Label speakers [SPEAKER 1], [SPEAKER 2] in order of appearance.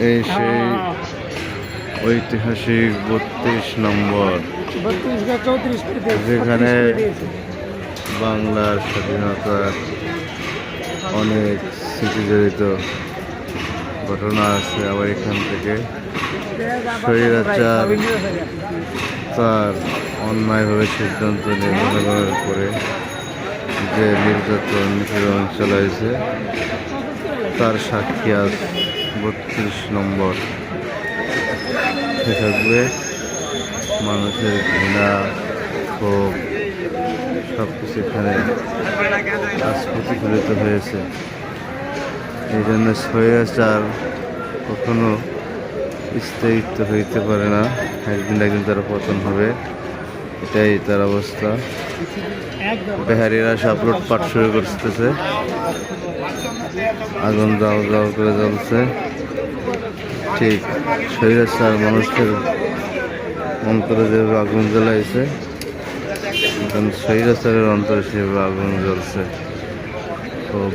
[SPEAKER 1] এই সেই ঐতিহাসিক 32 নম্বর, যেখানে বাংলার স্বাধীনতার অনেক স্মৃতি জড়িত ঘটনা আছে। আবার এখান থেকে স্বৈরাচার তার অন্যায়ভাবে সিদ্ধান্ত নিয়ে জনগণের উপরে যে নির্যাতন নিপীড়ন চালাইছে তার সাক্ষী আজ 32 নম্বর। সে থাকবে মানুষের ঘৃণা, ক্ষোভ সব কিছু এখানে আজ প্রতিফলিত হয়েছে। এই জন্য স্বৈরাচার কখনো স্থায়িত্ব হইতে পারে না, একদিন একদিন তারা পতন হবে, এটাই তার অবস্থা। বেহারিরা সব লুটপাট শুরু করতেছে, আগুন জাল জাল করে জ্বলছে। ঠিক স্বৈরাচার মানুষের অন্তরে যেভাবে আগুন জ্বালাইছে, এখন স্বৈরাচারের অন্তরে সেভাবে আগুন জ্বলছে। খুব